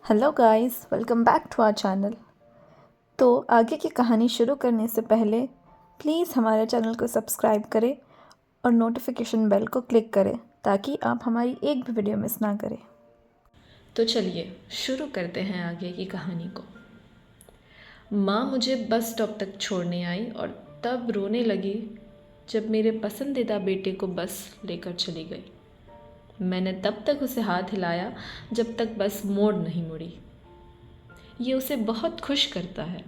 Hello guys, welcome back to our channel. तो आगे की कहानी शुरू करने से पहले प्लीज़ हमारे चैनल को सब्सक्राइब करें और नोटिफिकेशन बेल को क्लिक करें ताकि आप हमारी एक भी वीडियो मिस ना करें। तो चलिए शुरू करते हैं आगे की कहानी को। माँ मुझे बस स्टॉप तक छोड़ने आई और तब रोने लगी जब मेरे पसंदीदा बेटे को बस लेकर चली गई। मैंने तब तक उसे हाथ हिलाया जब तक बस मोड़ नहीं मुड़ी। ये उसे बहुत खुश करता है।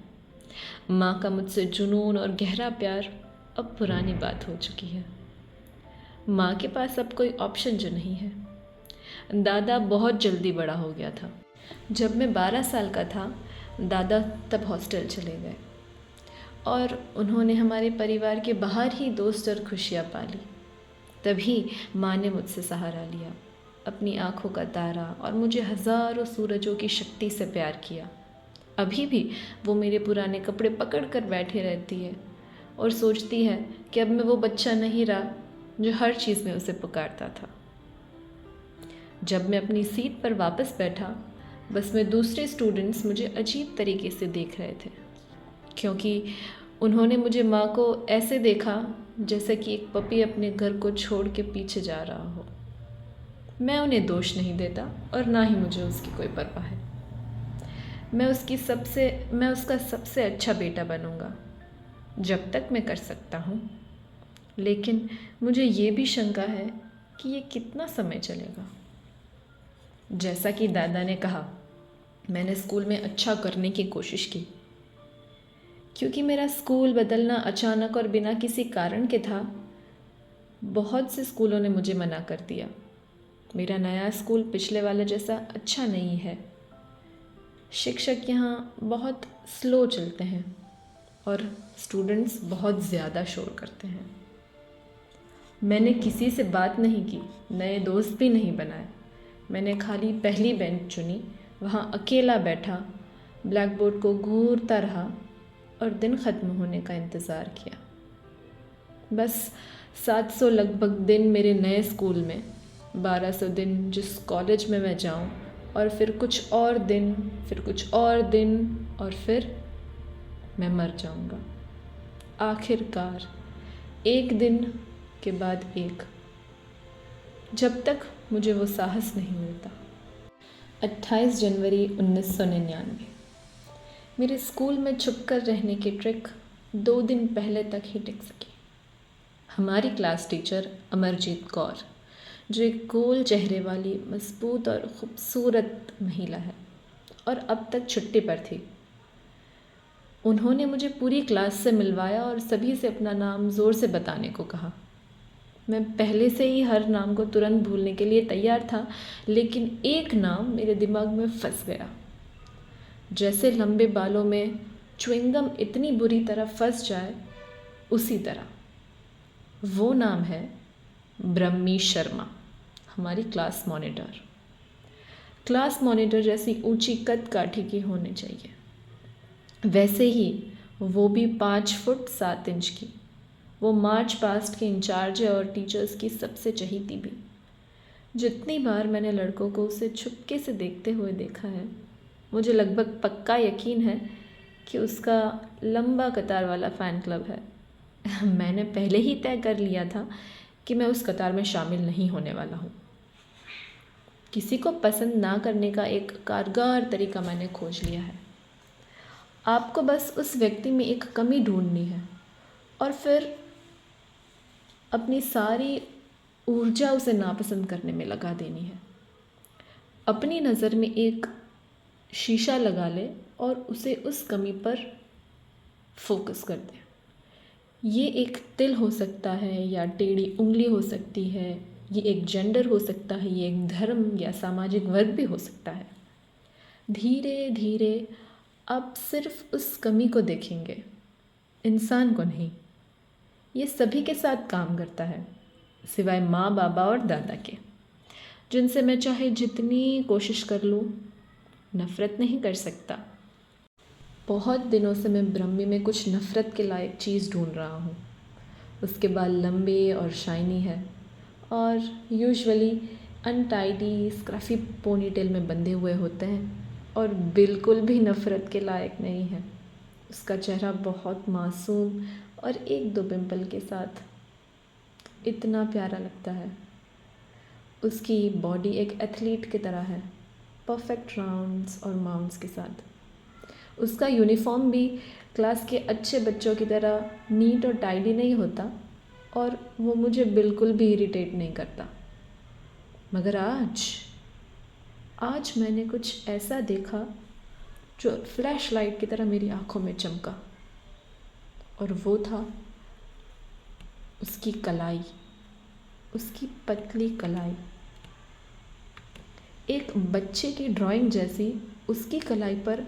माँ का मुझसे जुनून और गहरा प्यार अब पुरानी बात हो चुकी है। माँ के पास अब कोई ऑप्शन जो नहीं है। दादा बहुत जल्दी बड़ा हो गया था। जब मैं 12 साल का था, दादा तब हॉस्टल चले गए और उन्होंने हमारे परिवार के बाहर ही दोस्त और खुशियाँ पाली। तभी माँ ने मुझसे सहारा लिया, अपनी आँखों का तारा और मुझे हज़ारों सूरजों की शक्ति से प्यार किया। अभी भी वो मेरे पुराने कपड़े पकड़ कर बैठे रहती है और सोचती है कि अब मैं वो बच्चा नहीं रहा जो हर चीज़ में उसे पुकारता था। जब मैं अपनी सीट पर वापस बैठा, बस में दूसरे स्टूडेंट्स मुझे अजीब तरीके से देख रहे थे, क्योंकि उन्होंने मुझे माँ को ऐसे देखा जैसे कि एक पपी अपने घर को छोड़ के पीछे जा रहा हो। मैं उन्हें दोष नहीं देता और ना ही मुझे उसकी कोई परवाह है। मैं उसका सबसे अच्छा बेटा बनूंगा जब तक मैं कर सकता हूँ। लेकिन मुझे ये भी शंका है कि ये कितना समय चलेगा। जैसा कि दादा ने कहा, मैंने स्कूल में अच्छा करने की कोशिश की। क्योंकि मेरा स्कूल बदलना अचानक और बिना किसी कारण के था, बहुत से स्कूलों ने मुझे मना कर दिया। मेरा नया स्कूल पिछले वाले जैसा अच्छा नहीं है। शिक्षक यहाँ बहुत स्लो चलते हैं और स्टूडेंट्स बहुत ज़्यादा शोर करते हैं। मैंने किसी से बात नहीं की, नए दोस्त भी नहीं बनाए। मैंने खाली पहली बेंच चुनी, वहाँ अकेला बैठा, ब्लैक बोर्ड को घूरता रहा और दिन ख़त्म होने का इंतज़ार किया। बस 700 लगभग दिन मेरे नए स्कूल में, 1200 दिन जिस कॉलेज में मैं जाऊँ, और फिर कुछ और दिन, फिर कुछ और दिन, और फिर मैं मर जाऊँगा। आखिरकार एक दिन के बाद एक, जब तक मुझे वो साहस नहीं मिलता। 28 जनवरी 1999। मेरे स्कूल में छुपकर रहने की ट्रिक 2 दिन पहले तक ही टिक सकी। हमारी क्लास टीचर अमरजीत कौर, जो एक गोल चेहरे वाली मजबूत और ख़ूबसूरत महिला है और अब तक छुट्टी पर थी, उन्होंने मुझे पूरी क्लास से मिलवाया और सभी से अपना नाम ज़ोर से बताने को कहा। मैं पहले से ही हर नाम को तुरंत भूलने के लिए तैयार था, लेकिन एक नाम मेरे दिमाग में फंस गया। जैसे लंबे बालों में च्युइंगम इतनी बुरी तरह फंस जाए, उसी तरह। वो नाम है ब्रह्मी शर्मा, हमारी क्लास मॉनिटर। क्लास मॉनिटर जैसी ऊंची कद काठी की होनी चाहिए, वैसे ही वो भी 5 फुट 7 इंच की। वो मार्च पास्ट के इंचार्ज है और टीचर्स की सबसे चहीती भी। जितनी बार मैंने लड़कों को उसे छुपके से देखते हुए देखा है, मुझे लगभग पक्का यकीन है कि उसका लंबा कतार वाला फ़ैन क्लब है। मैंने पहले ही तय कर लिया था कि मैं उस कतार में शामिल नहीं होने वाला हूँ। किसी को पसंद ना करने का एक कारगर तरीका मैंने खोज लिया है। आपको बस उस व्यक्ति में एक कमी ढूंढनी है और फिर अपनी सारी ऊर्जा उसे नापसंद करने में लगा देनी है। अपनी नज़र में एक शीशा लगा ले और उसे उस कमी पर फोकस कर दे। ये एक तिल हो सकता है या टेढ़ी उंगली हो सकती है, ये एक जेंडर हो सकता है, ये एक धर्म या सामाजिक वर्ग भी हो सकता है। धीरे धीरे आप सिर्फ उस कमी को देखेंगे, इंसान को नहीं। ये सभी के साथ काम करता है, सिवाय माँ बाबा और दादा के, जिनसे मैं चाहे जितनी कोशिश कर लूँ नफ़रत नहीं कर सकता। बहुत दिनों से मैं ब्रह्मी में कुछ नफ़रत के लायक चीज़ ढूंढ रहा हूँ। उसके बाल लंबे और शाइनी है और यूजुअली अनटाइडी स्क्रफी पोनीटेल में बंधे हुए होते हैं और बिल्कुल भी नफ़रत के लायक नहीं है। उसका चेहरा बहुत मासूम और एक दो पिंपल के साथ इतना प्यारा लगता है। उसकी बॉडी एक एथलीट की तरह है, परफेक्ट राउंड्स और माउंट्स के साथ। उसका यूनिफॉर्म भी क्लास के अच्छे बच्चों की तरह नीट और टाइडी नहीं होता और वो मुझे बिल्कुल भी इरिटेट नहीं करता। मगर आज मैंने कुछ ऐसा देखा जो फ्लैश लाइट की तरह मेरी आंखों में चमका, और वो था उसकी कलाई, उसकी पतली कलाई। एक बच्चे की ड्राइंग जैसी उसकी कलाई पर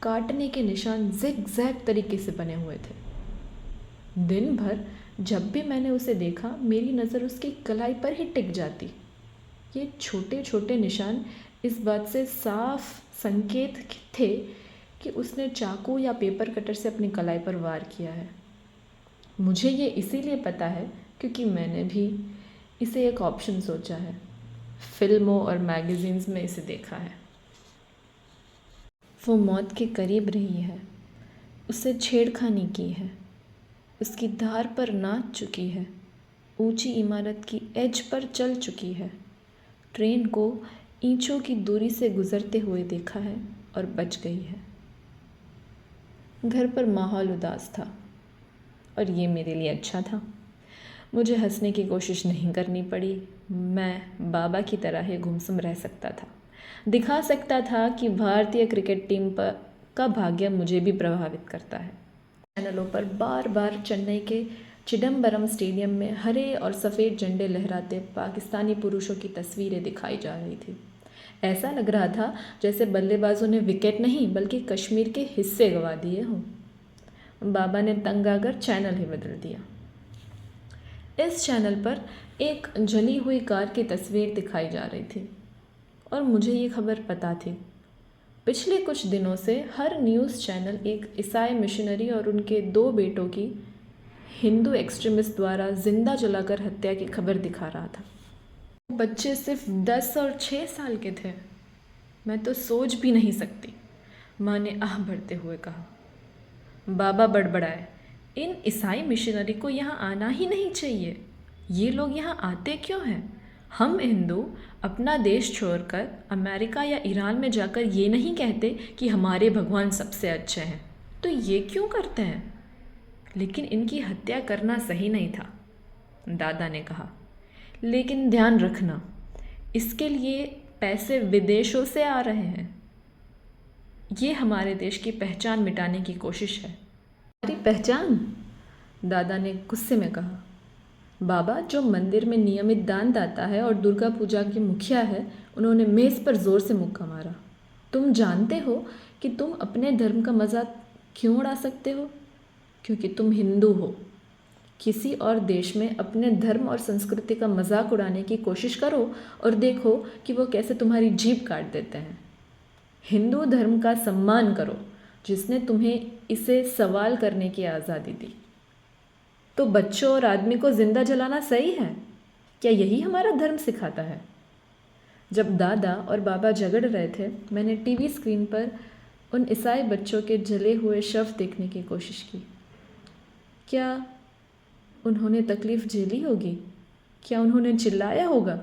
काटने के निशान जिग जैग तरीके से बने हुए थे। दिन भर जब भी मैंने उसे देखा मेरी नज़र उसकी कलाई पर ही टिक जाती। ये छोटे छोटे निशान इस बात से साफ संकेत थे कि उसने चाकू या पेपर कटर से अपनी कलाई पर वार किया है। मुझे ये इसीलिए पता है क्योंकि मैंने भी इसे एक ऑप्शन सोचा है, फिल्मों और मैगज़ीन्स में इसे देखा है। वो मौत के करीब रही है, उससे छेड़खानी की है, उसकी धार पर नाच चुकी है, ऊंची इमारत की एज पर चल चुकी है, ट्रेन को इंचों की दूरी से गुजरते हुए देखा है और बच गई है। घर पर माहौल उदास था और ये मेरे लिए अच्छा था। मुझे हंसने की कोशिश नहीं करनी पड़ी। मैं बाबा की तरह ही गुमसुम रह सकता था, दिखा सकता था कि भारतीय क्रिकेट टीम पर का भाग्य मुझे भी प्रभावित करता है। चैनलों पर बार बार चेन्नई के चिदम्बरम स्टेडियम में हरे और सफ़ेद झंडे लहराते पाकिस्तानी पुरुषों की तस्वीरें दिखाई जा रही थी। ऐसा लग रहा था जैसे बल्लेबाजों ने विकेट नहीं बल्कि कश्मीर के हिस्से गंवा दिए हों। बाबा ने तंग आकर चैनल ही बदल दिया। इस चैनल पर एक जली हुई कार की तस्वीर दिखाई जा रही थी और मुझे ये खबर पता थी। पिछले कुछ दिनों से हर न्यूज़ चैनल एक ईसाई मिशनरी और उनके 2 बेटों की हिंदू एक्सट्रीमिस्ट द्वारा जिंदा जलाकर हत्या की खबर दिखा रहा था। बच्चे सिर्फ 10 और 6 साल के थे। मैं तो सोच भी नहीं सकती, माँ ने आह भरते हुए कहा। बाबा बड़बड़ाए, इन ईसाई मिशनरी को यहाँ आना ही नहीं चाहिए। ये लोग यहाँ आते क्यों हैं? हम हिंदू अपना देश छोड़कर अमेरिका या ईरान में जाकर ये नहीं कहते कि हमारे भगवान सबसे अच्छे हैं, तो ये क्यों करते हैं? लेकिन इनकी हत्या करना सही नहीं था, दादा ने कहा। लेकिन ध्यान रखना, इसके लिए पैसे विदेशों से आ रहे हैं। ये हमारे देश की पहचान मिटाने की कोशिश है। हमारी पहचान? दादा ने गुस्से में कहा। बाबा, जो मंदिर में नियमित दान दाता है और दुर्गा पूजा की मुखिया है, उन्होंने मेज़ पर जोर से मुक्का मारा। तुम जानते हो कि तुम अपने धर्म का मजाक क्यों उड़ा सकते हो? क्योंकि तुम हिंदू हो। किसी और देश में अपने धर्म और संस्कृति का मजाक उड़ाने की कोशिश करो और देखो कि वो कैसे तुम्हारी जीभ काट देते हैं। हिंदू धर्म का सम्मान करो, जिसने तुम्हें इसे सवाल करने की आज़ादी दी। तो बच्चों और आदमी को जिंदा जलाना सही है? क्या यही हमारा धर्म सिखाता है? जब दादा और बाबा झगड़ रहे थे, मैंने टीवी स्क्रीन पर उन ईसाई बच्चों के जले हुए शव देखने की कोशिश की। क्या उन्होंने तकलीफ़ झेली होगी? क्या उन्होंने चिल्लाया होगा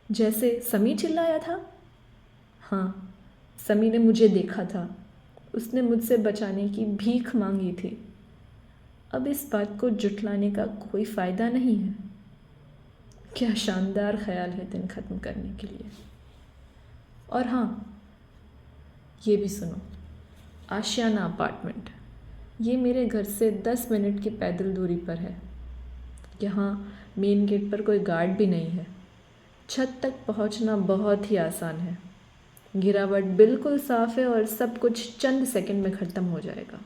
जैसे समी चिल्लाया था? हाँ, समी ने मुझे देखा था। उसने मुझसे बचाने की भीख मांगी थी। अब इस बात को जुटलाने का कोई फ़ायदा नहीं है। क्या शानदार ख्याल है दिन ख़त्म करने के लिए। और हाँ, ये भी सुनो, आशियाना अपार्टमेंट, ये मेरे घर से 10 मिनट की पैदल दूरी पर है। यहाँ मेन गेट पर कोई गार्ड भी नहीं है। छत तक पहुँचना बहुत ही आसान है। गिरावट बिल्कुल साफ़ है और सब कुछ चंद सेकंड में ख़त्म हो जाएगा।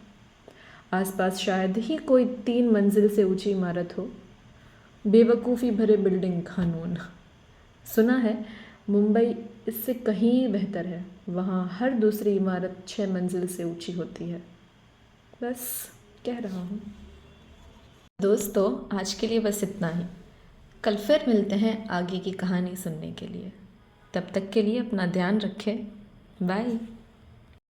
आसपास शायद ही कोई 3 मंजिल से ऊंची इमारत हो। बेवकूफ़ी भरे बिल्डिंग कानून। सुना है मुंबई इससे कहीं बेहतर है। वहाँ हर दूसरी इमारत 6 मंजिल से ऊंची होती है। बस कह रहा हूँ। दोस्तों, आज के लिए बस इतना ही। कल फिर मिलते हैं आगे की कहानी सुनने के लिए। तब तक के लिए अपना ध्यान रखें। बाय।